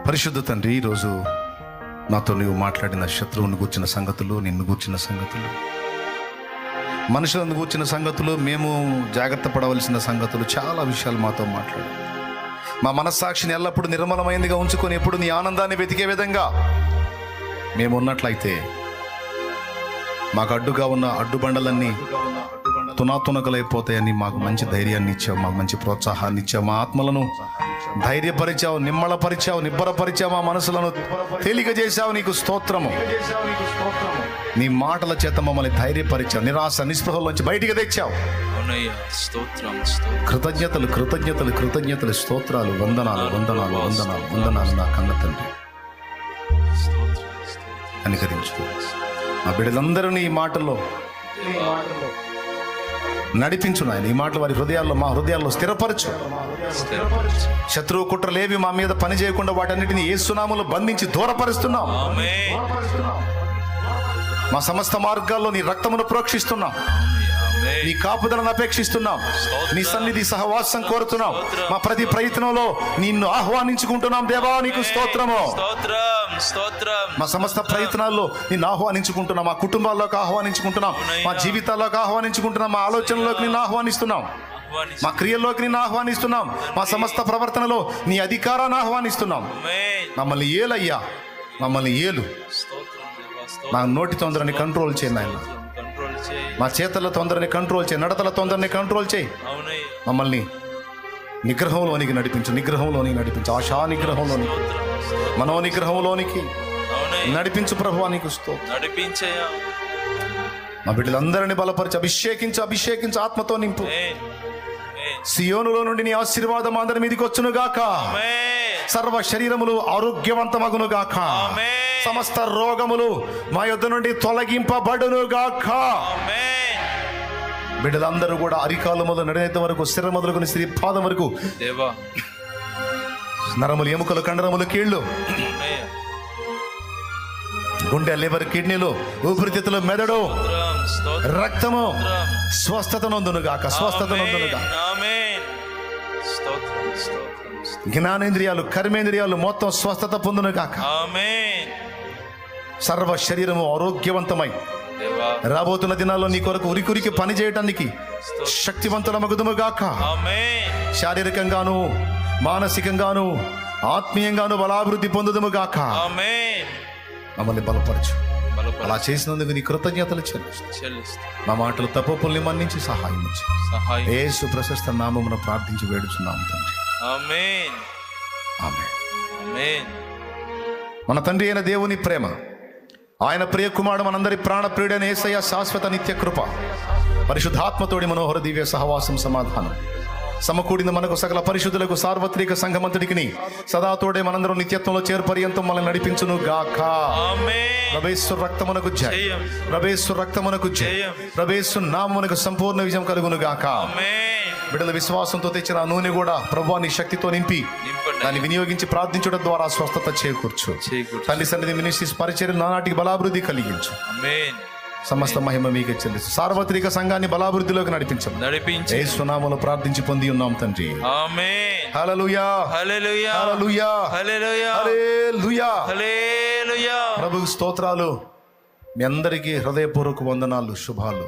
పరిశుద్ధ తండ్రి, ఈరోజు నాతో నువ్వు మాట్లాడిన శత్రువుని గూర్చిన సంగతులు, నిన్ను గూర్చిన సంగతులు, మనుషులను గూర్చిన సంగతులు, మేము జాగ్రత్త పడవలసిన సంగతులు, చాలా విషయాలు మాతో మాట్లాడు. మా మనస్సాక్షిని ఎల్లప్పుడూ నిర్మలమైనదిగా ఉంచుకొని ఎప్పుడు నీ ఆనందాన్ని వెతికే విధంగా మేము ఉన్నట్లయితే మాకు అడ్డుగా ఉన్న అడ్డుబండలన్నీ తునాతునకలైపోతాయని మాకు మంచి ధైర్యాన్ని ఇచ్చావు, మాకు మంచి ప్రోత్సాహాన్ని ఇచ్చావు, మా ఆత్మలను ధైర్యపరిచావు, నిమ్మళపరిచావు, నిబ్బరపరిచావు, మా మనసులను తేలిక చేశావు. నీకు స్తోత్రము. నీ మాటల చేత మమ్మల్ని ధైర్యపరిచావు, నిరాశ నిస్పృహలోంచి బయటికి తెచ్చావు. కృతజ్ఞతలు కృతజ్ఞతలు కృతజ్ఞతలు, స్తోత్రాలు, వందనాలు వందనాలు వందనాలు వందనాలు. నా కన్న తండ్రి, కనికరించు. మా బిడ్డలందరూ ఈ మాటల్లో నడిపించు నాయన. ఈ మాటలు వారి హృదయాల్లో, మా హృదయాల్లో స్థిరపరచు. శత్రువు కుట్రలేవి మా మీద పని చేయకుండా వాటన్నిటిని యేసు నామములో బంధించి దూరపరుస్తున్నాం. మా సమస్త మార్గాల్లో నీ రక్తమును ప్రోక్షిస్తున్నాం, నీ కాపుదలను అపేక్షిస్తున్నాం, నీ సన్నిధి సహవాసం కోరుతున్నాం. మా ప్రతి ప్రయత్నంలో నిన్ను ఆహ్వానించుకుంటున్నాం. దేవా, నీకు స్తోత్రము. మా సమస్త ప్రయత్నాల్లో నిన్ను ఆహ్వానించుకుంటున్నాం, మా కుటుంబాల్లోకి ఆహ్వానించుకుంటున్నాం, మా జీవితాల్లోకి ఆహ్వానించుకుంటున్నాం, మా ఆలోచనలోకి నిన్ను ఆహ్వానిస్తున్నాం, మా క్రియల్లోకి నిన్ను ఆహ్వానిస్తున్నాం, మా సమస్త ప్రవర్తనలో నీ అధికారాన్ని ఆహ్వానిస్తున్నాం. మమ్మల్ని ఏలయ్యా, మమ్మల్ని ఏలు. మా నోటి తొందరని కంట్రోల్ చేయి నాయన, మా చేతల తొందరని కంట్రోల్ చేయి, నడతల తొందరని కంట్రోల్ చేయి. మమ్మల్ని నిగ్రహంలోనికి నడిపించు, నిగ్రహంలోనికి నడిపించు, ఆశా నిగ్రహంలోనికి, మనో నిగ్రహంలోనికి నడిపించు. ప్రభువా, నీకు స్తోత్రం. మా బిడ్డలందరినీ బలపరిచి అభిషేకించు, అభిషేకించు, ఆత్మతో నింపు. సియోనులో నుండి నీ ఆశీర్వాదం అందరి మీదకి వచ్చును గాక. సర్వ శరీరములు ఆరోగ్యవంతమగును గాక. సమస్త రోగములు మా యొద్ద నుండి తొలగింపబడును గాక. బిడ్డలందరూ కూడా అరికాలు మొదలు నడినేత వరకు, శిర మొదలుకొని శ్రీ పాదం వరకు, నరములు, ఎముకలు, కండరములు, కీళ్ళు, గుండె, లివర్, కిడ్నీలు, ఊపిరితిత్తులు, మెదడు, రక్తము స్వస్థత నొందునుగాక, స్వస్థత నొందునుగాక. జ్ఞానేంద్రియాలు, కర్మేంద్రియాలు మొత్తం స్వస్థత పొందునుగాక. సర్వ శరీరము ఆరోగ్యవంతమై రాబోతున్న దినాల్లో నీ కొరకు ఉరికురికి పని చేయటానికి శక్తివంతులమగుదుముగాక. శారీరకంగాను, మానసికంగాను, ఆత్మీయంగాను బలాభివృద్ధి పొందుదుముగాక. మమ్మల్ని బలపరచు. అలా చేసినందుకు నీ కృతజ్ఞతలు చెల్లిస్తూ మా మాటలు తప్పుల్ని మన్నించి సహాయం ఇచ్చి యేసు ప్రశస్త నామమున ప్రార్థించి వేడుచున్నాము తండ్రి. ఆమేన్. ఆమేన్. మన తండ్రి అయిన దేవుని ప్రేమ, ఆయన ప్రియ కుమారుడు, మనందరి ప్రాణ ప్రియుడైన యేసయ్య శాశ్వత నిత్య కృప, పరిశుద్ధాత్మతోడి మనోహర దివ్య సహవాసం, సమాధానం సమకూడిన మనకు సకల పరిశుద్ధులకు సార్వత్రిక సంఘమంతుడికి సదాతోడే మనందరం నిత్యత్వంలో చేరుపర్యంతం మనల్ని నడిపించును గాక. ప్రభేశ్వర రక్తమునకు జై, ప్రభేశ్వర రక్తమునకు జై, ప్రభేశ్వర నామమునకు సంపూర్ణ విజయం కలుగును గాక. బిడ్డల విశ్వాసంతో తెచ్చిన నూనె కూడా ప్రభువా నీ శక్తితో నింపి దాన్ని వినియోగించి ప్రార్థించడం ద్వారా స్వస్థత చేకూర్చు. తల్లి సన్నిధి మినిస్ట్రీస్ పరిచర్య నానాటికి బలాభివృద్ధి కలిగించు. సమస్త మహిమ మీకే చెల్లిస్తూ సార్వత్రిక సంఘాన్ని బలాభివృద్ధిలోకి నడిపించు. యేసు నామములో ప్రార్థించి పొంది ఉన్నాం తండ్రి. ఆమేన్. హల్లెలూయా, హల్లెలూయా, హల్లెలూయా, హల్లెలూయా, హల్లెలూయా, హల్లెలూయా. ప్రభువు స్తోత్రాలు. మీ అందరికీ హృదయపూర్వక వందనాలు, శుభాలు.